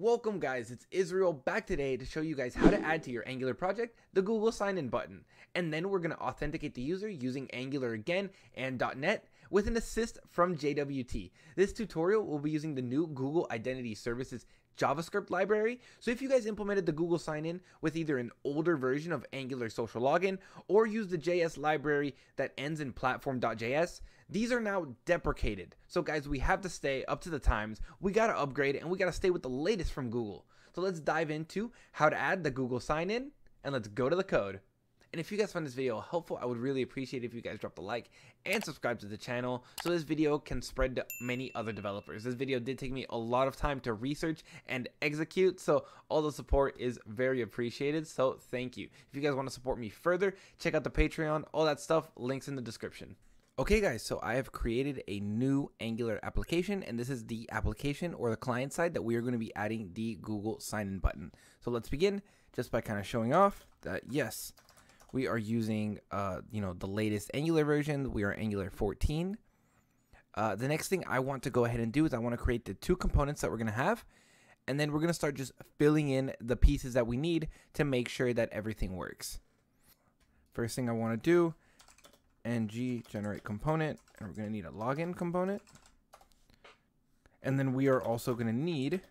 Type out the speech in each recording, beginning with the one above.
Welcome guys, it's Israel back today to show you guys how to add to your Angular project the Google sign-in button. And then we're going to authenticate the user using Angular again and .NET with an assist from JWT. This tutorial will be using the new Google Identity Services JavaScript library. So if you guys implemented the Google sign-in with either an older version of Angular social login or use the JS library that ends in platform.js, these are now deprecated. So guys, we have to stay up to the times. We got to upgrade and we got to stay with the latest from Google. So let's dive into how to add the Google sign-in and let's go to the code. And if you guys found this video helpful, I would really appreciate it if you guys dropped a like and subscribe to the channel so this video can spread to many other developers. This video did take me a lot of time to research and execute, so all the support is very appreciated, so thank you. If you guys want to support me further, check out the Patreon, all that stuff, links in the description. Okay guys, so I have created a new Angular application, and this is the application or the client side that we are going to be adding the Google sign-in button. So let's begin just by kind of showing off that yes, we are using, the latest Angular version. We are Angular 14. The next thing I want to go ahead and do is I want to create the two components that we're going to have. And then we're going to start just filling in the pieces that we need to make sure that everything works. First thing I want to do, ng generate component. And we're going to need a login component. And then we are also going to need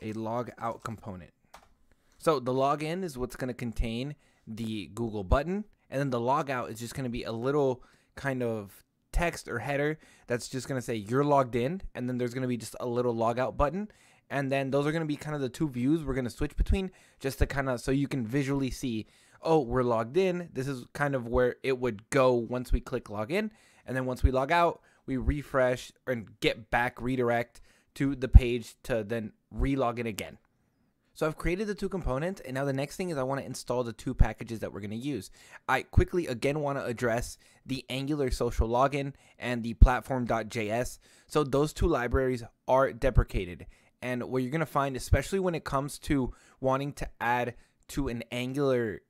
a log out component. So the login is what's going to contain the Google button, and then the logout is just going to be a little kind of text or header that's just going to say you're logged in, and then there's going to be just a little logout button, and then those are going to be kind of the two views we're going to switch between, just to kind of so you can visually see, oh, we're logged in. This is kind of where it would go once we click login, and then once we log out, we refresh and get back redirect to the page to then re-log in again. So I've created the two components, and now the next thing is I want to install the two packages that we're going to use. I quickly again want to address the Angular social login and the platform.js. So those two libraries are deprecated. And what you're going to find, especially when it comes to wanting to add to an Angular,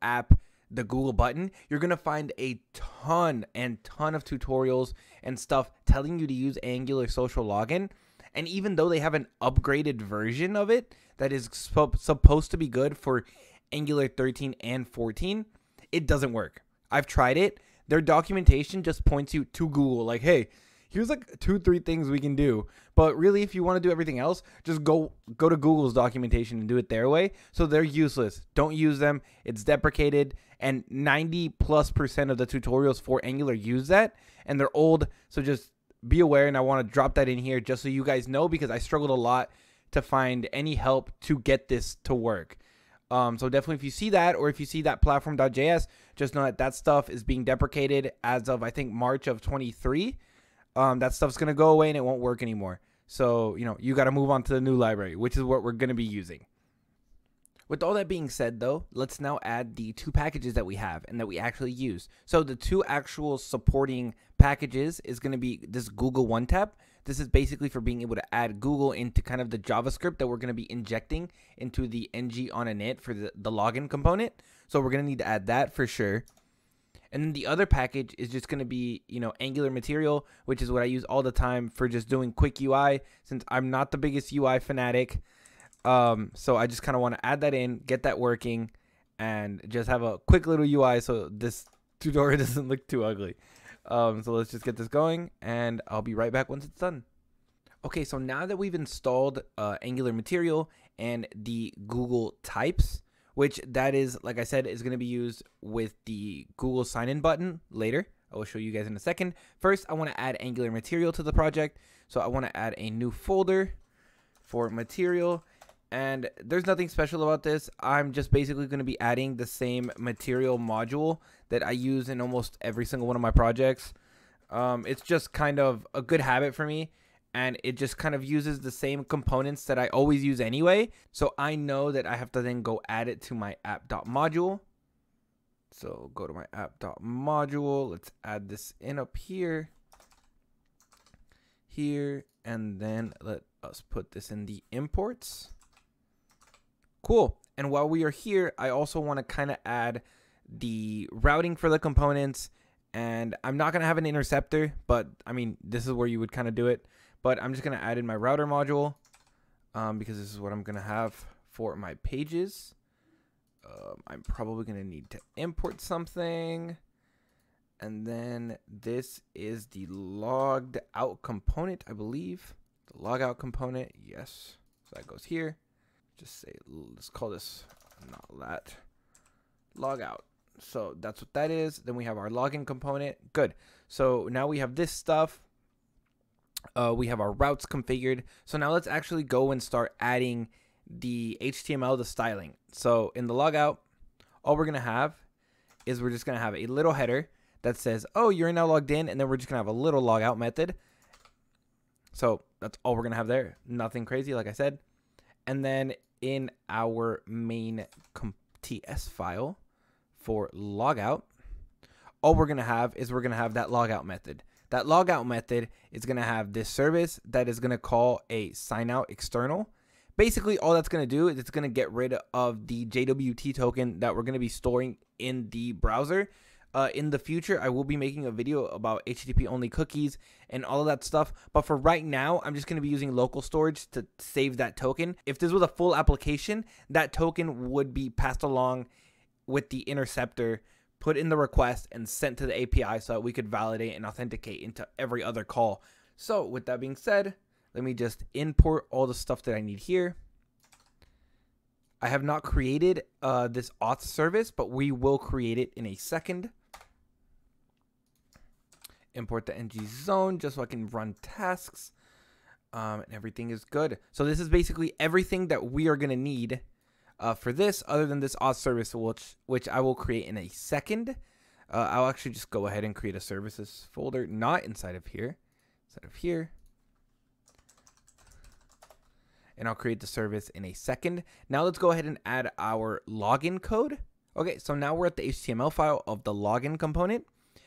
app, the Google button, you're going to find a ton of tutorials and stuff telling you to use Angular social login. And even though they have an upgraded version of it that is supposed to be good for Angular 13 and 14, it doesn't work. I've tried it. Their documentation just points you to Google like, hey, here's like 2-3 things we can do. But really, if you want to do everything else, just go to Google's documentation and do it their way. So they're useless. Don't use them. It's deprecated. And 90+% of the tutorials for Angular use that. And they're old. So just be aware, and I want to drop that in here just so you guys know, because I struggled a lot to find any help to get this to work. So definitely if you see that, or if you see that platform.js, just know that that stuff is being deprecated as of, I think, March of 23. That stuff's going to go away and it won't work anymore. So, you got to move on to the new library, which is what we're going to be using. With all that being said, though, let's now add the two packages that we have and that we actually use. So the two actual supporting packages is going to be this Google One Tap. This is basically for being able to add Google into kind of the JavaScript that we're going to be injecting into the ng on init for the login component. So we're going to need to add that for sure. And then the other package is just going to be, Angular Material, which is what I use all the time for just doing quick UI, since I'm not the biggest UI fanatic. So I just kind of want to add that in, get that working, and just have a quick little UI so this tutorial doesn't look too ugly. So let's just get this going, and I'll be right back once it's done. Okay, so now that we've installed Angular Material and the Google types, which that is, like I said, is going to be used with the Google sign-in button later. I will show you guys in a second. First, I want to add Angular Material to the project. So I want to add a new folder for Material. And there's nothing special about this. I'm just basically going to be adding the same material module that I use in almost every single one of my projects. It's just kind of a good habit for me, and it just kind of uses the same components that I always use anyway. So I know that I have to then go add it to my app.module. So go to my app.module. Let's add this in up here, and then let us put this in the imports. Cool. And while we are here, I also want to kind of add the routing for the components, and I'm not going to have an interceptor, but I mean, this is where you would kind of do it, but I'm just going to add in my router module. because this is what I'm going to have for my pages. I'm probably going to need to import something. And then this is the logged out component, I believe. The logout component, yes. So that goes here. Just say, let's call this not that. Logout. So that's what that is. Then we have our login component. Good. So now we have this stuff. We have our routes configured. So now let's actually go and start adding the HTML, the styling. So in the logout, all we're going to have is we're just going to have a little header that says, oh, you're now logged in. And then we're just going to have a little logout method. So that's all we're going to have there. Nothing crazy, like I said. And then in our main TS file for logout, all we're going to have is we're going to have that logout method. That logout method is going to have this service that is going to call a sign out external. Basically, all that's going to do is it's going to get rid of the JWT token that we're going to be storing in the browser. In the future, I will be making a video about HTTP only cookies and all of that stuff. But for right now, I'm just going to be using local storage to save that token. If this was a full application, that token would be passed along with the interceptor, put in the request, and sent to the API so that we could validate and authenticate into every other call. So with that being said, let me just import all the stuff that I need here. I have not created this auth service, but we will create it in a second. Import the ng zone just so I can run tasks. And everything is good. So this is basically everything that we are going to need for this, other than this auth service, which I will create in a second. I'll actually just go ahead and create a services folder, not inside of here, inside of here. And I'll create the service in a second. Now let's go ahead and add our login code. Okay, so now we're at the HTML file of the login component.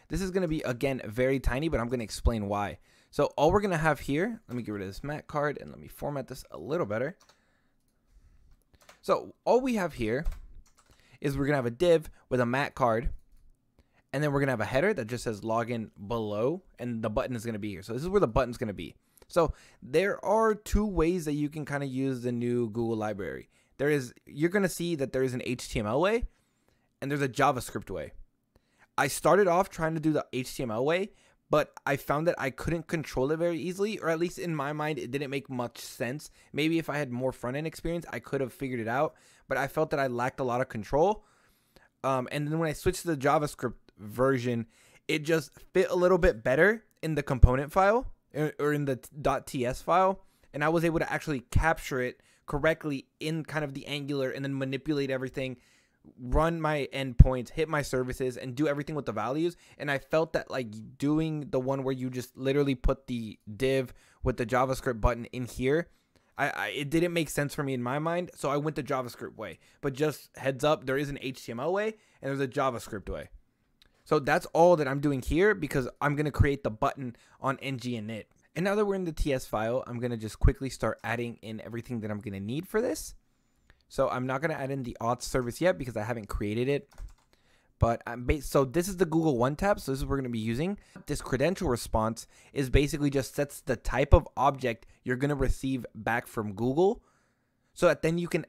This is going to be, again, very tiny, but I'm going to explain why. So all we're going to have here, let me get rid of this mat card and let me format this a little better. So all we have here is we're going to have a div with a mat card. And then we're going to have a header that just says login below. And the button is going to be here. So this is where the button's going to be. So there are two ways that you can kind of use the new Google library. You're going to see that there is an HTML way and there's a JavaScript way. I started off trying to do the HTML way, but I found that I couldn't control it very easily, or at least in my mind, it didn't make much sense. Maybe if I had more front-end experience, I could have figured it out, but I felt that I lacked a lot of control. And then when I switched to the JavaScript version, it just fit a little bit better in the component file or in the .ts file, and I was able to actually capture it correctly in kind of the Angular and then manipulate everything, run my endpoints, hit my services, and do everything with the values. And I felt that like doing the one where you just literally put the div with the JavaScript button in here, it didn't make sense for me in my mind, so I went the JavaScript way. But just heads up, there is an HTML way and there's a JavaScript way. So that's all that I'm doing here because I'm going to create the button on ng init. And now that we're in the TS file, I'm going to just quickly start adding in everything that I'm going to need for this. So I'm not going to add in the auth service yet because I haven't created it. But so this is the Google One tab. So this is what we're going to be using. This credential response is basically just sets the type of object you're going to receive back from Google, so that then you can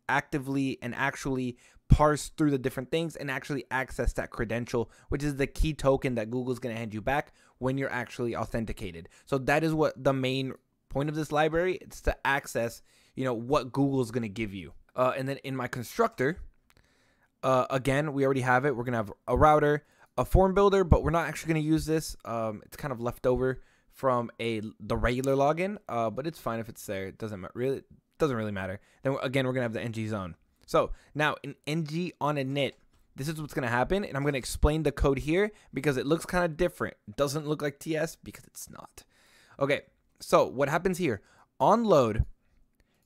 actively and actually parse through the different things and actually access that credential, which is the key token that Google's going to hand you back when you're actually authenticated. So that is what the main point of this library. It's to access, what Google's going to give you. And then in my constructor, again, we already have it. We're going to have a router, a form builder, but we're not actually going to use this. It's kind of left over from the regular login, but it's fine if it's there. It doesn't really matter. Then again, we're going to have the ng zone. So now in ng on init, this is what's going to happen. And I'm going to explain the code here because it looks kind of different. It doesn't look like TS because it's not. Okay, so what happens here? On load,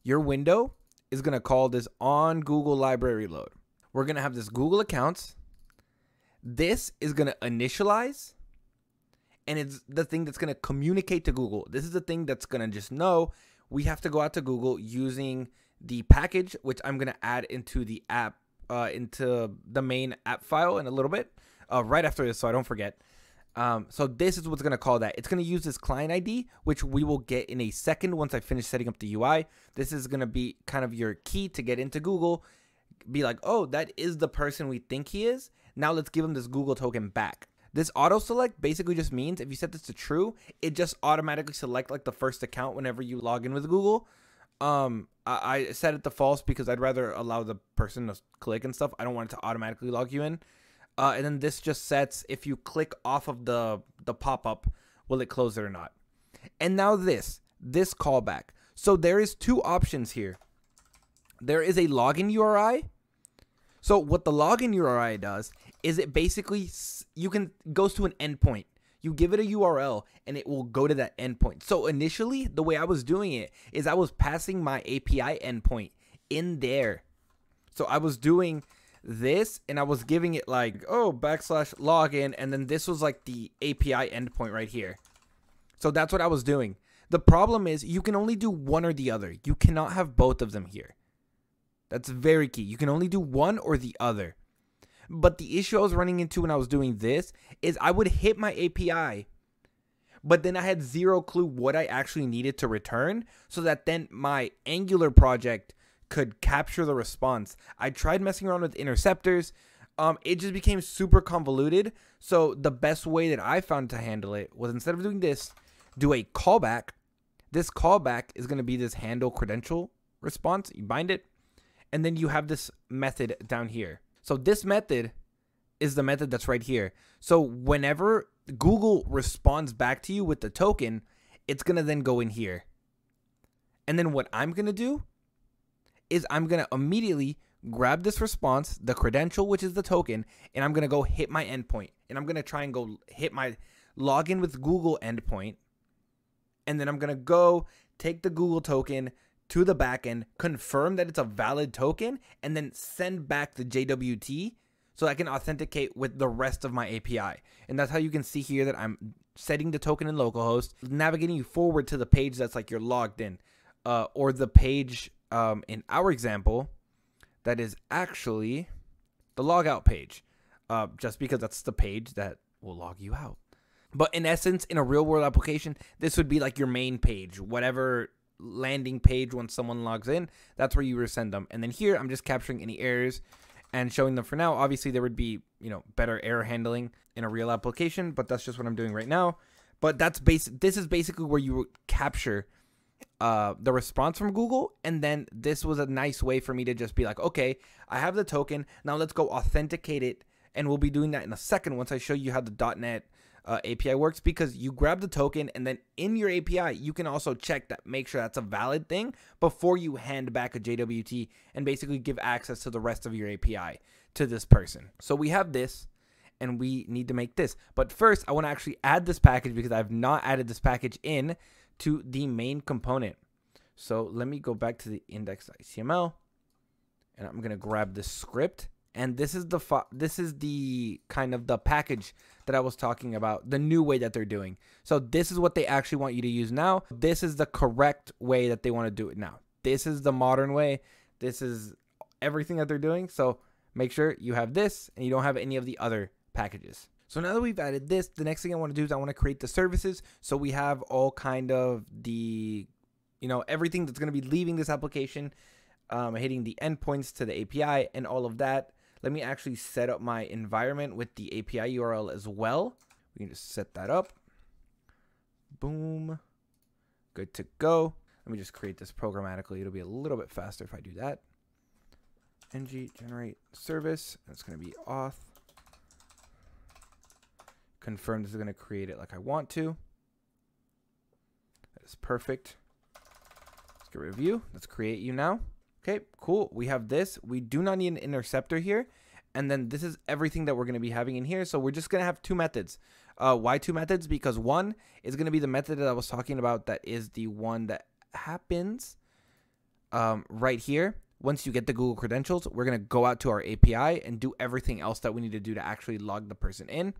your window is going to call this on Google library load. We're going to have this Google accounts. This is going to initialize. And it's the thing that's going to communicate to Google. This is the thing that's going to just know we have to go out to Google using the package, which I'm going to add into the app, into the main app file in a little bit, right after this, so I don't forget. So this is what's going to call that. It's going to use this client ID, which we will get in a second once I finish setting up the UI. This is going to be kind of your key to get into Google. Be like, oh, that is the person we think he is. Now let's give him this Google token back. This auto select basically just means if you set this to true, it just automatically select like the first account whenever you log in with Google. I set it to false because I'd rather allow the person to click and stuff. I don't want it to automatically log you in. And then this just sets if you click off of the pop-up, will it close it or not? And now this callback. So there is two options here. There is a login URI. So what the login URI does is it basically goes to an endpoint. You give it a URL and it will go to that endpoint. So initially, the way I was doing it is I was passing my API endpoint in there. So I was doing this and I was giving it like, oh, /login. And then this was like the API endpoint right here. So that's what I was doing. The problem is you can only do one or the other. You cannot have both of them here. That's very key. You can only do one or the other. But the issue I was running into when I was doing this is I would hit my API, but then I had zero clue what I actually needed to return so that then my Angular project could capture the response. I tried messing around with interceptors. It just became super convoluted. So the best way that I found to handle it was instead of doing this, do a callback. This callback is going to be this handle credential response. You bind it, and then you have this method down here. So this method is the method that's right here. So whenever Google responds back to you with the token, it's going to then go in here. And then what I'm going to do is I'm going to immediately grab this response, the credential, which is the token, and I'm going to go hit my endpoint. And I'm going to try and go hit my login with Google endpoint. And then I'm going to go take the Google token to the backend, confirm that it's a valid token, and then send back the JWT so I can authenticate with the rest of my API. And that's how you can see here that I'm setting the token in localhost, navigating you forward to the page that's like you're logged in, or the page in our example that is actually the logout page, just because that's the page that will log you out. But in essence, in a real world application, this would be like your main page, whatever landing page when someone logs in, that's where you resend them. And then here I'm just capturing any errors and showing them for now. Obviously there would be, better error handling in a real application, but that's just what I'm doing right now. But that's this is basically where you would capture the response from Google. And then this was a nice way for me to just be like, okay, I have the token, now let's go authenticate it. And we'll be doing that in a second once I show you how the .NET API works, because you grab the token and then in your API you can also check that, make sure that's a valid thing before you hand back a JWT and basically give access to the rest of your API to this person. So we have this and we need to make this, but first I want to actually add this package because I've not added this package in to the main component. So let me go back to the index.html and I'm going to grab this script. And this is the kind of the package that I was talking about, the new way that they're doing. So this is what they actually want you to use now. This is the correct way that they want to do it now. This is the modern way. This is everything that they're doing. So make sure you have this and you don't have any of the other packages. So now that we've added this, the next thing I want to do is I want to create the services. So we have all kind of the, everything that's going to be leaving this application, hitting the endpoints to the API and all of that. Let me actually set up my environment with the API URL as well. We can just set that up. Boom. Good to go. Let me just create this programmatically. It'll be a little bit faster if I do that. ng generate service. That's going to be auth. Confirm this is going to create it like I want to. That is perfect. Let's get rid of you. Let's create you now. Okay, cool. We have this. We do not need an interceptor here. And then this is everything that we're going to be having in here. So we're just going to have two methods. Why two methods? Because one is going to be the method that I was talking about. That is the one that happens right here. Once you get the Google credentials, we're going to go out to our API and do everything else that we need to do to actually log the person in.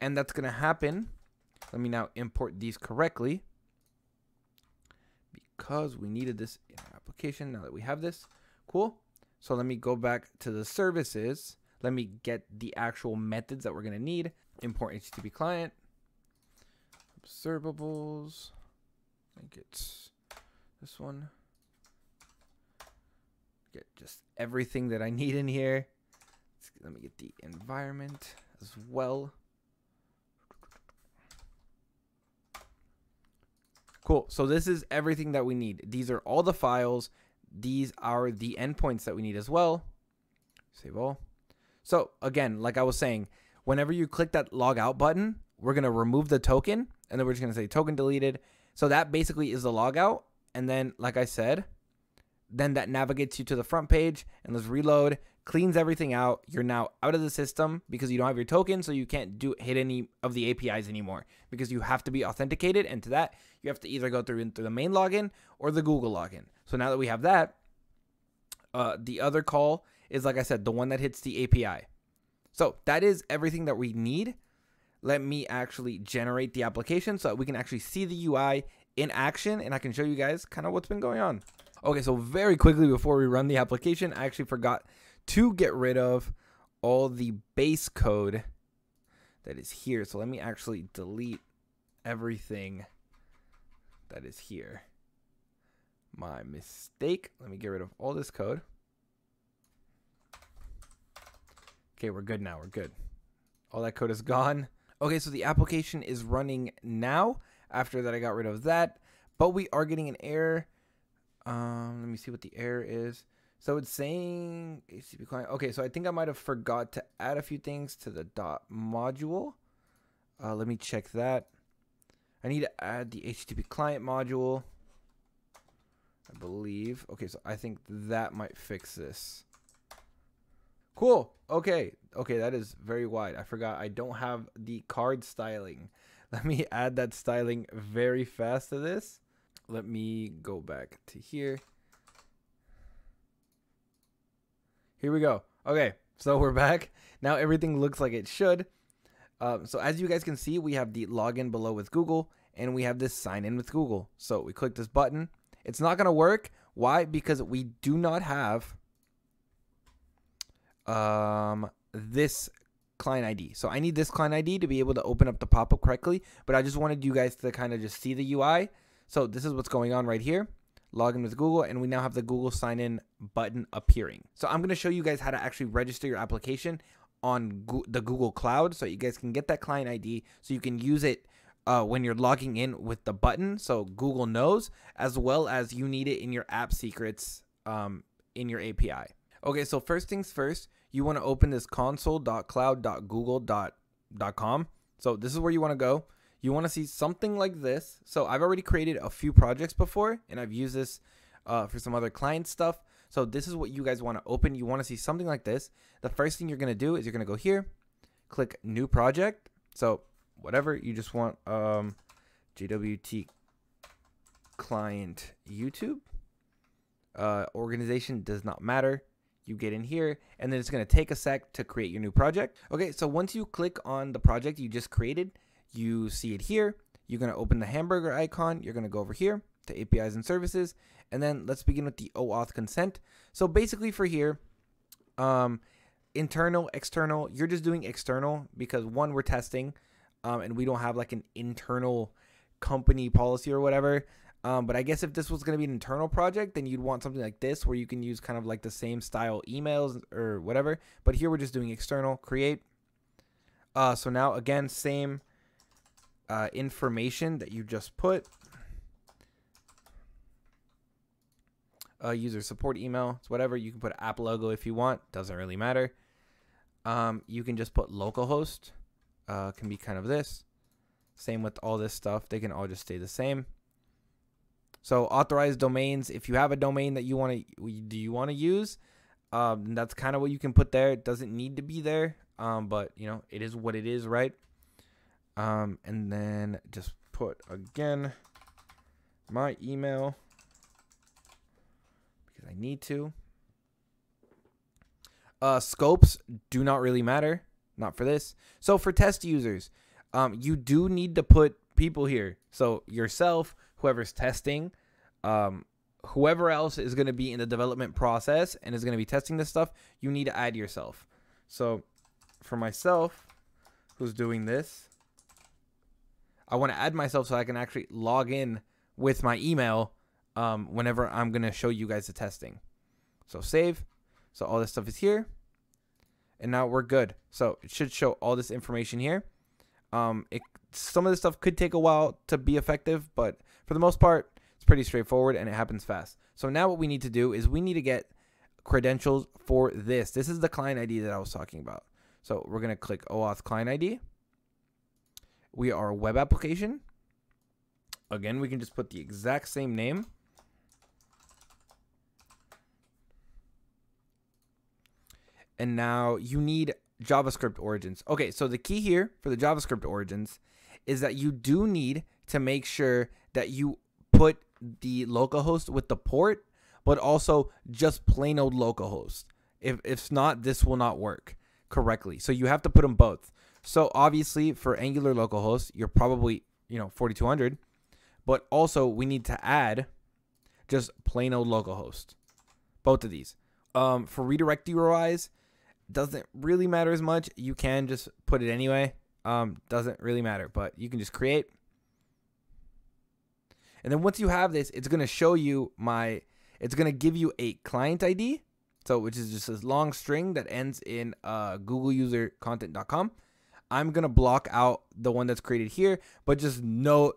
And that's going to happen. Let me now import these correctly, because we needed this in our application. Now that we have this, cool. So let me go back to the services. Let me get the actual methods that we're going to need. import HTTP client, observables. I think it's this one. Get just everything that I need in here. Let me get the environment as well. Cool. So this is everything that we need. These are all the files. These are the endpoints that we need as well. Save all. So again, like I was saying, whenever you click that log out button, we're going to remove the token, and then we're just going to say token deleted. So that basically is the logout. And then, like I said, then that navigates you to the front page, and let's reload, cleans everything out. You're now out of the system because you don't have your token, so you can't hit any of the APIs anymore because you have to be authenticated, and to that, you have to either go through the main login or the Google login. So now that we have that, the other call is, like I said, the one that hits the API. So that is everything that we need. Let me actually generate the application so that we can actually see the UI in action, and I can show you guys kind of what's been going on. Okay, so very quickly before we run the application, I actually forgot to get rid of all the base code that is here. So let me actually delete everything that is here. My mistake. Let me get rid of all this code. Okay, we're good now. We're good. All that code is gone. Okay, so the application is running now after that I got rid of that, but we are getting an error. Let me see what the error is. So it's saying HTTP client. Okay, so I think I might have forgot to add a few things to the .module. Let me check that. I need to add the HTTP client module, I believe. Okay, so I think that might fix this. Cool. Okay, that is very wide. I forgot I don't have the card styling. Let me add that styling very fast to this. Let me go back to here. Here we go. Okay, so we're back. Now everything looks like it should. So as you guys can see, we have the login below with Google, and we have this sign in with Google. So we click this button. It's not going to work. Why? Because we do not have this client ID. So I need this client ID to be able to open up the pop-up correctly, but I just wanted you guys to kind of just see the UI. So this is what's going on right here. Log in with Google, and we now have the Google sign in button appearing. So I'm going to show you guys how to actually register your application on the Google Cloud, so you guys can get that client ID so you can use it when you're logging in with the button, so Google knows, as well as you need it in your app secrets in your API. Okay, so first things first, you want to open this console.cloud.google.com. So this is where you want to go. You want to see something like this. So I've already created a few projects before, and I've used this for some other client stuff. So this is what you guys want to open. You want to see something like this. The first thing you're going to do is you're going to go here, click new project. So whatever you just want, JWT client YouTube. Organization does not matter. You get in here, and then it's going to take a sec to create your new project. Okay, so once you click on the project you just created, you see it here. You're going to open the hamburger icon. You're going to go over here to APIs and services, and then let's begin with the OAuth consent. So basically for here, internal, external, you're just doing external because one, we're testing, and we don't have like an internal company policy or whatever. But I guess if this was going to be an internal project, then you'd want something like this where you can use kind of like the same style emails or whatever. But here we're just doing external, create. So now again, same information that you just put. User support email, it's whatever. You can put app logo if you want, doesn't really matter. You can just put localhost, can be kind of this. Same with all this stuff, they can all just stay the same. So authorized domains, if you have a domain that you want to use, that's kind of what you can put there. It doesn't need to be there, but you know, it is what it is, right? And then just put again my email because I need to. Scopes do not really matter, not for this. So for test users, you do need to put people here. So yourself, whoever's testing, whoever else is going to be in the development process and is going to be testing this stuff, you need to add yourself. So for myself, who's doing this. I want to add myself so I can actually log in with my email whenever I'm going to show you guys the testing. So save. So all this stuff is here. And now we're good. So it should show all this information here. Some of this stuff could take a while to be effective, but for the most part, it's pretty straightforward and it happens fast. So now what we need to do is we need to get credentials for this. This is the client ID that I was talking about. So we're going to click OAuth client ID. We are a web application. Again, we can just put the exact same name. And now you need JavaScript origins. Okay, so the key here for the JavaScript origins is that you do need to make sure that you put the localhost with the port, but also just plain old localhost. If not, this will not work correctly. So you have to put them both. So obviously for Angular localhost, you're probably, 4200, but also we need to add just plain old localhost. Both of these. For redirect URIs, doesn't really matter as much. You can just put it anyway. Doesn't really matter, but you can just create. And then once you have this, it's going to show you it's going to give you a client ID. So, which is just this long string that ends in googleusercontent.com. I'm going to block out the one that's created here, but just know,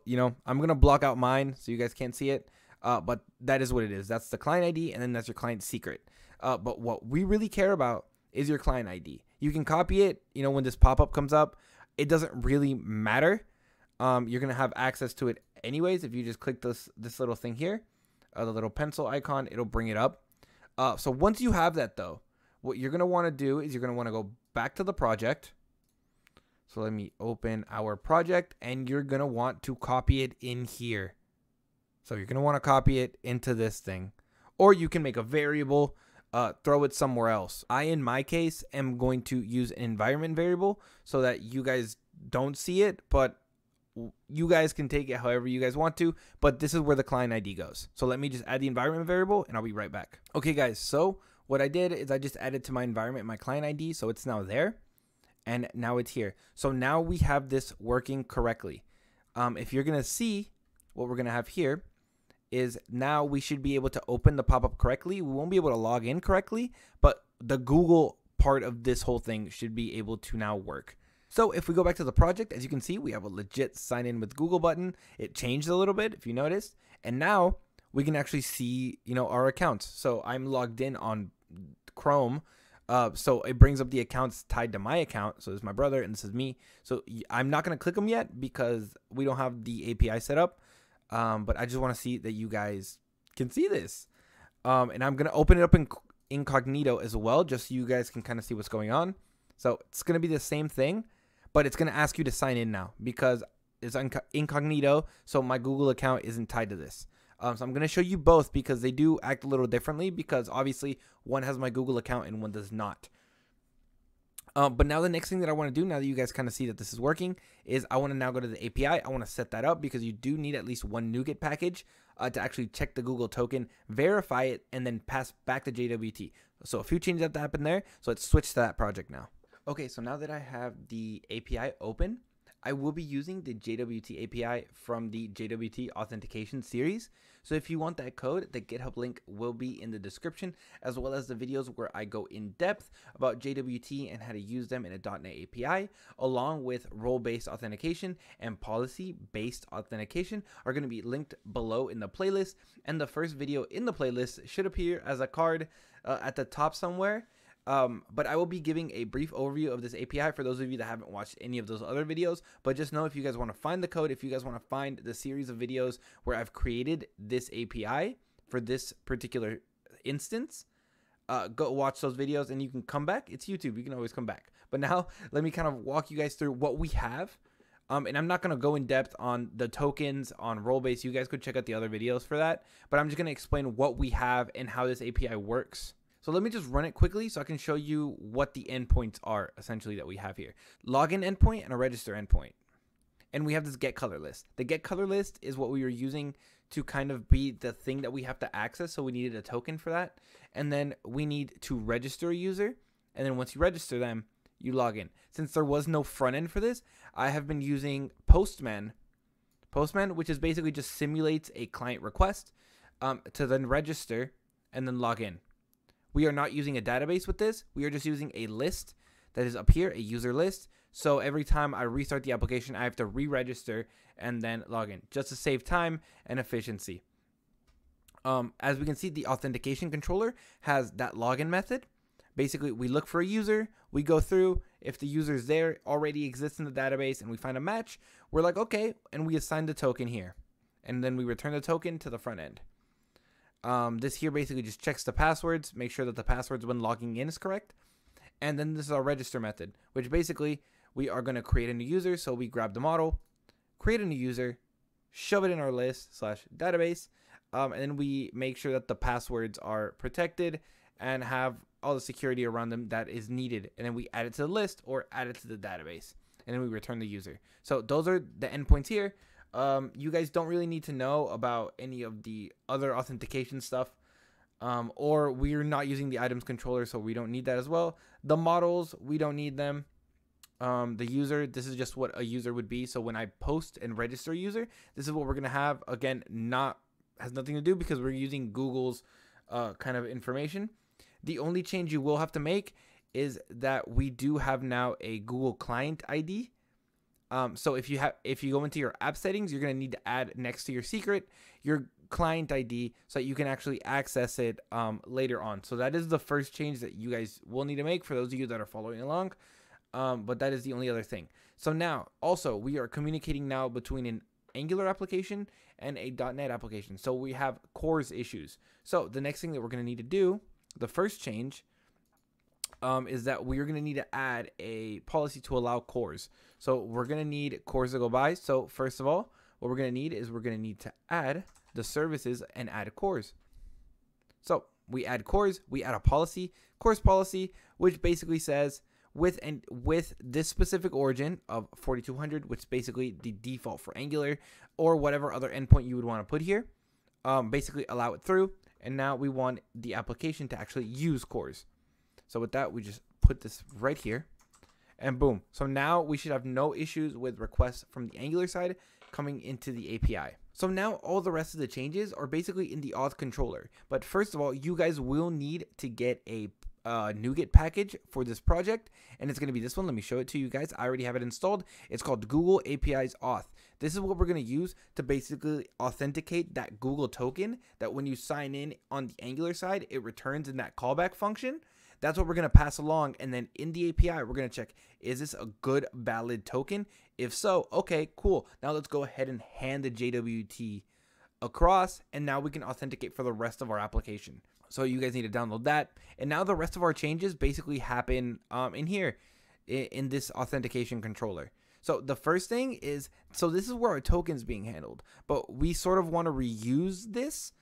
I'm going to block out mine so you guys can't see it. But that is what it is. That's the client ID, and then that's your client secret. But what we really care about is your client ID. You can copy it, when this pop-up comes up. It doesn't really matter. You're going to have access to it anyways. If you just click this little thing here, the little pencil icon, it'll bring it up. So once you have that, though, what you're going to want to do is you're going to want to go back to the project. So let me open our project, and you're going to want to copy it in here. So you're going to want to copy it into this thing. Or you can make a variable, throw it somewhere else. In my case, am going to use an environment variable so that you guys don't see it, but you guys can take it however you guys want to, but this is where the client ID goes. So let me just add the environment variable and I'll be right back. Okay guys, so what I did is I just added to my environment my client ID, so it's now there and now it's here. So now we have this working correctly. If you're gonna see what we're gonna have here is now we should be able to open the pop-up correctly. We won't be able to log in correctly, but the Google part of this whole thing should be able to now work. So if we go back to the project, as you can see, we have a legit sign in with Google button. It changed a little bit, if you noticed. And now we can actually see, our accounts. So I'm logged in on Chrome. So it brings up the accounts tied to my account. So this is my brother and this is me. So I'm not going to click them yet because we don't have the API set up. But I just want to see that you guys can see this. And I'm going to open it up in incognito as well, just so you guys can kind of see what's going on. So it's going to be the same thing, but it's going to ask you to sign in now because it's incognito. So my Google account isn't tied to this. So I'm going to show you both because they do act a little differently because obviously one has my Google account and one does not. But now the next thing that I want to do, now that you guys kind of see that this is working, is I want to now go to the API. I want to set that up because you do need at least one NuGet package to actually check the Google token, verify it, and then pass back to JWT. So a few changes have to happen there. So let's switch to that project now. Okay, so now that I have the API open, I will be using the JWT API from the JWT Authentication series. So if you want that code, the GitHub link will be in the description, as well as the videos where I go in depth about JWT and how to use them in a .NET API, along with role-based authentication and policy-based authentication are going to be linked below in the playlist. And the first video in the playlist should appear as a card at the top somewhere. But I will be giving a brief overview of this API for those of you that haven't watched any of those other videos. But just know if you guys want to find the code, if you guys want to find the series of videos where I've created this API for this particular instance, go watch those videos and you can come back. It's YouTube. You can always come back. But now let me kind of walk you guys through what we have. And I'm not going to go in depth on the tokens, on role-based. You guys could check out the other videos for that. But I'm just going to explain what we have and how this API works. So let me just run it quickly so I can show you what the endpoints are essentially that we have here. Login endpoint and a register endpoint. And we have this get color list. The get color list is what we were using to kind of be the thing that we have to access. So we needed a token for that. And then we need to register a user. And then once you register them, you log in. Since there was no front end for this, I have been using Postman, which is basically just simulates a client request to then register and then log in. We are not using a database with this. We are just using a list that is up here, a user list. So every time I restart the application, I have to re-register and then log in, just to save time and efficiency. As we can see, the authentication controller has that login method. Basically, we look for a user, we go through, if the user's there, already exists in the database, and we find a match, we're like, okay, and we assign the token here. And then we return the token to the front end. This here basically just checks the passwords, make sure that the passwords when logging in is correct. And then this is our register method, which basically we are going to create a new user. So we grab the model, create a new user, shove it in our list / database, and then we make sure that the passwords are protected and have all the security around them that is needed. And then we add it to the list or add it to the database, and then we return the user. So those are the endpoints here. You guys don't really need to know about any of the other authentication stuff, or we're not using the items controller, so we don't need that as well. The models, we don't need them. The user, this is just what a user would be. So when I post and register a user, this is what we're going to have. Again, has nothing to do because we're using Google's kind of information. The only change you will have to make is that we do have now a Google client ID. So if you go into your app settings, you're going to need to add next to your secret your client ID so that you can actually access it later on. So that is the first change that you guys will need to make for those of you that are following along. But that is the only other thing. So now also we are communicating now between an Angular application and a .NET application. So we have CORS issues. So the next thing that we're going to need to do, the first change, is that we're going to need to add a policy to allow CORS. So we're going to need CORS to go by. So first of all, what we're going to need is we're going to need to add the services and add CORS. So we add CORS, we add a policy, CORS policy, which basically says with this specific origin of 4200, which is basically the default for Angular, or whatever other endpoint you would want to put here, basically allow it through. And now we want the application to actually use CORS. So with that, we just put this right here and boom. So now we should have no issues with requests from the Angular side coming into the API. So now all the rest of the changes are basically in the auth controller. But first of all, you guys will need to get a NuGet package for this project, and it's going to be this one. Let me show it to you guys. I already have it installed. It's called Google APIs Auth. This is what we're going to use to basically authenticate that Google token that when you sign in on the Angular side, it returns in that callback function. That's what we're going to pass along, and then in the API, we're going to check, is this a good, valid token? If so, okay, cool. Now let's go ahead and hand the JWT across, and now we can authenticate for the rest of our application. So you guys need to download that. And now the rest of our changes basically happen in here, in this authentication controller. So the first thing is, so this is where our token's being handled, but we sort of want to reuse this.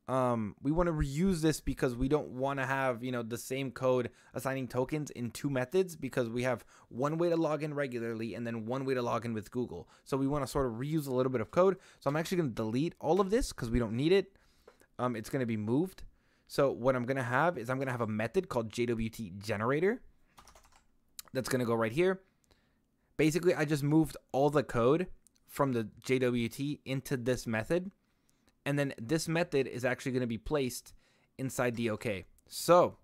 We want to reuse this because we don't want to have, the same code assigning tokens in two methods, because we have one way to log in regularly and then one way to log in with Google. So we want to sort of reuse a little bit of code. So I'm actually going to delete all of this because we don't need it. It's going to be moved. So what I'm going to have is I'm going to have a method called JWT generator. That's going to go right here. Basically, I just moved all the code from the JWT into this method. And then this method is actually going to be placed inside the OK. So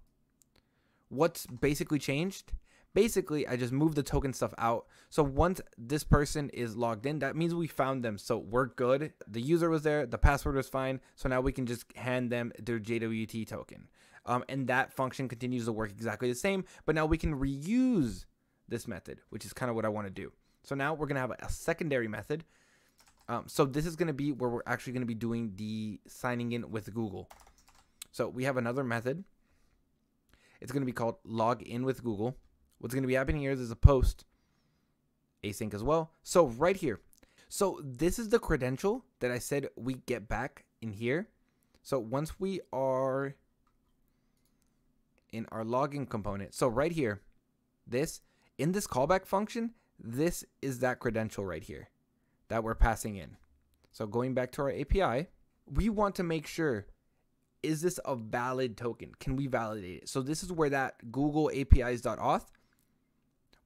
what's basically changed? Basically, I just moved the token stuff out. So once this person is logged in, that means we found them. So we're good. The user was there. The password was fine. So now we can just hand them their JWT token. And that function continues to work exactly the same. But now we can reuse this method, which is kind of what I want to do. So now we're going to have a secondary method. So this is going to be where we're actually going to be doing the signing in with Google. So we have another method. It's going to be called log in with Google. What's going to be happening here is there's a post async as well. So right here. So this is the credential that I said we get back in here. So once we are in our login component. So right here, in this callback function, this is that credential right here that we're passing in. So going back to our API, we want to make sure, is this a valid token? Can we validate it? So this is where that Google APIs.auth,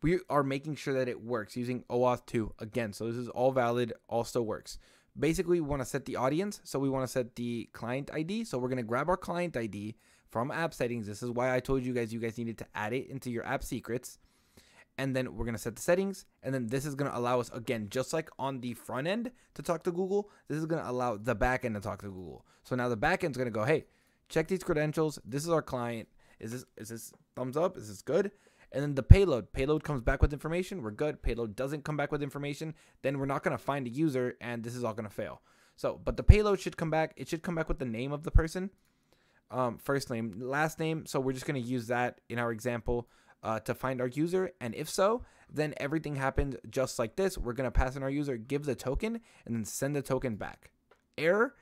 we are making sure that it works using OAuth 2 again. So this is all valid, all still works. Basically, we want to set the audience. So we want to set the client ID. So we're going to grab our client ID from app settings. This is why I told you guys needed to add it into your app secrets. And then we're going to set the settings. And then this is going to allow us, again, just like on the front end to talk to Google, this is going to allow the back end to talk to Google. So now the back end is going to go, hey, check these credentials. This is our client. Is this thumbs up? Is this good? And then the payload comes back with information. We're good. Payload doesn't come back with information. Then we're not going to find a user, and this is all going to fail. So, but the payload should come back. It should come back with the name of the person, first name, last name. So we're just going to use that in our example to find our user. And if so, then everything happens just like this. We're going to pass in our user, give the token, and then send the token back. Error,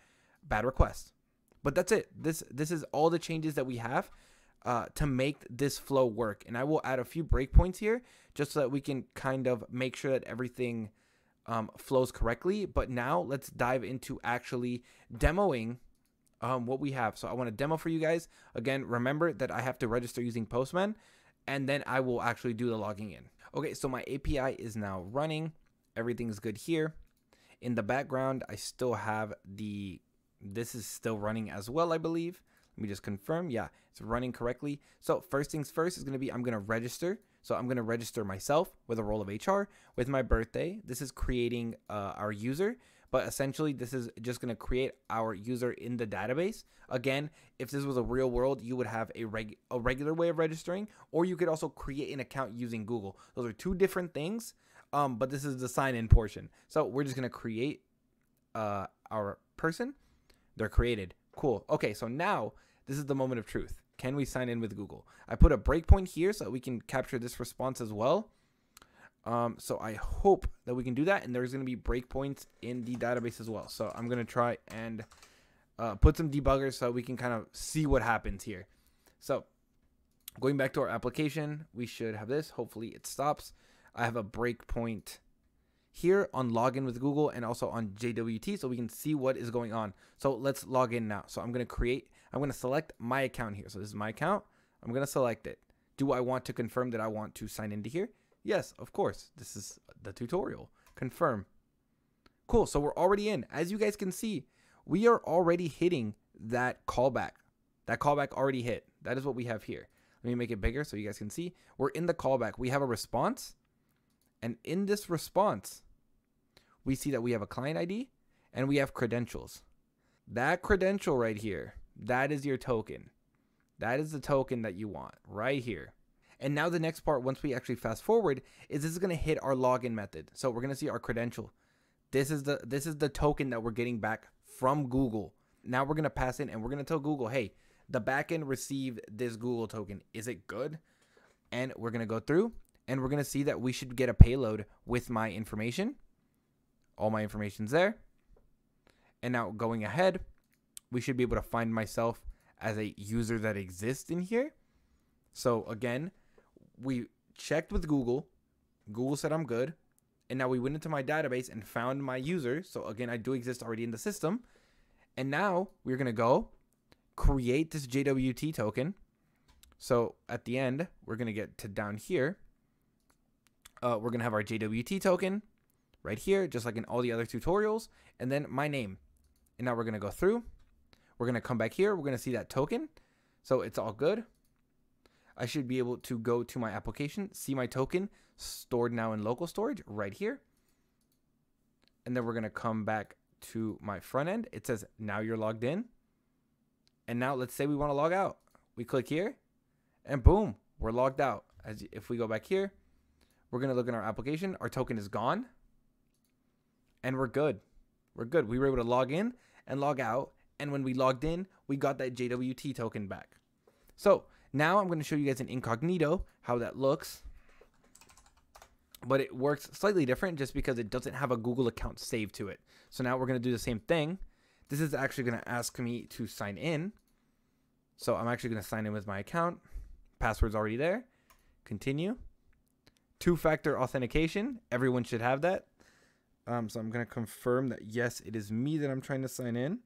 bad request. But that's it. This is all the changes that we have to make this flow work. And I will add a few breakpoints here just so that we can kind of make sure that everything flows correctly. But now let's dive into actually demoing what we have. So I want to demo for you guys. Again, remember that I have to register using Postman, and then I will actually do the logging in. Okay, so my API is now running. Everything's good here. In the background, I still have this is still running as well, I believe. Let me just confirm. Yeah, it's running correctly. So first things first is going to be I'm going to register. So I'm going to register myself with a role of HR with my birthday. This is creating our user, but essentially this is just going to create our user in the database. Again, if this was a real world, you would have a regular way of registering, or you could also create an account using Google. Those are two different things, but this is the sign-in portion. So we're just going to create our person. They're created. Cool. Okay, so now this is the moment of truth. Can we sign in with Google? I put a breakpoint here so that we can capture this response as well. So I hope that we can do that. And there's going to be breakpoints in the database as well. So I'm going to try and put some debuggers so we can kind of see what happens here. So going back to our application, we should have this. Hopefully it stops. I have a breakpoint here on login with Google and also on JWT so we can see what is going on. So let's log in now. So I'm going to select my account here. So this is my account. I'm going to select it. Do I want to confirm that I want to sign into here? Yes, of course. This is the tutorial. Confirm. Cool. So we're already in. As you guys can see, we are already hitting that callback. That callback already hit. That is what we have here. Let me make it bigger so you guys can see. We're in the callback. We have a response. And in this response, we see that we have a client ID and we have credentials. That credential right here, that is your token. That is the token that you want right here. And now the next part, once we actually fast forward, is this is going to hit our login method. So we're going to see our credential. This is the token that we're getting back from Google. Now we're going to pass in and we're going to tell Google, hey, the backend received this Google token. Is it good? And we're going to go through and we're going to see that we should get a payload with my information. All my information's there. And now going ahead, we should be able to find myself as a user that exists in here. So again, we checked with Google. Google said I'm good. And now we went into my database and found my user. So again, I do exist already in the system. And now we're going to go create this JWT token. So at the end, we're going to get to down here. We're going to have our JWT token right here, just like in all the other tutorials. And then my name. And now we're going to go through. We're going to come back here. We're going to see that token. So it's all good. I should be able to go to my application, see my token stored now in local storage right here. And then we're going to come back to my front end. It says now you're logged in. And now let's say we want to log out. We click here and boom, we're logged out. If we go back here, we're going to look in our application. Our token is gone and we're good. We're good. We were able to log in and log out. And when we logged in, we got that JWT token back. So now I'm going to show you guys an incognito, how that looks. But it works slightly different just because it doesn't have a Google account saved to it. So now we're going to do the same thing. This is actually going to ask me to sign in. So I'm actually going to sign in with my account. Password's already there. Continue. Two-factor authentication. Everyone should have that. So I'm going to confirm that, yes, it is me that I'm trying to sign in.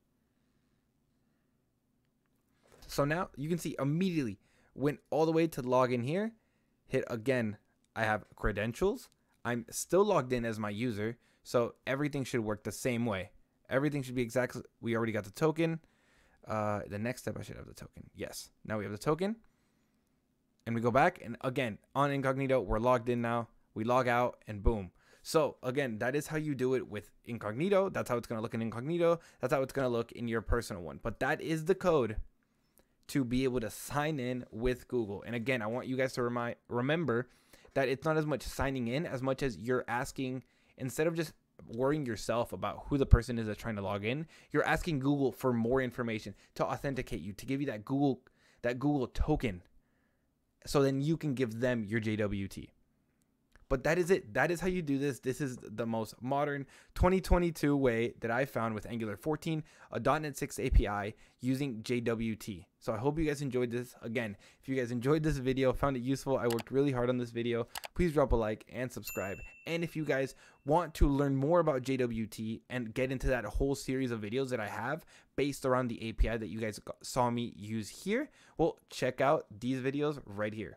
So now you can see immediately went all the way to log in here, hit again I have credentials. I'm still logged in as my user, so everything should work the same way. Everything should be exactly, we already got the token. The next step, I should have the token. Yes, now we have the token. And we go back, and again, on incognito, we're logged in now. We log out, and boom. So again, that is how you do it with incognito. That's how it's going to look in incognito. That's how it's going to look in your personal one. But that is the code to be able to sign in with Google. And again, I want you guys to remember that it's not as much signing in as much as you're asking, instead of just worrying yourself about who the person is that's trying to log in, you're asking Google for more information to authenticate you, to give you that Google token, so then you can give them your JWT. But that is it. That is how you do this. This is the most modern 2022 way that I found with Angular 14, a .NET 6 API using JWT. So I hope you guys enjoyed this. Again, if you guys enjoyed this video, found it useful, I worked really hard on this video, please drop a like and subscribe. And if you guys want to learn more about JWT and get into that whole series of videos that I have based around the API that you guys saw me use here, well, check out these videos right here.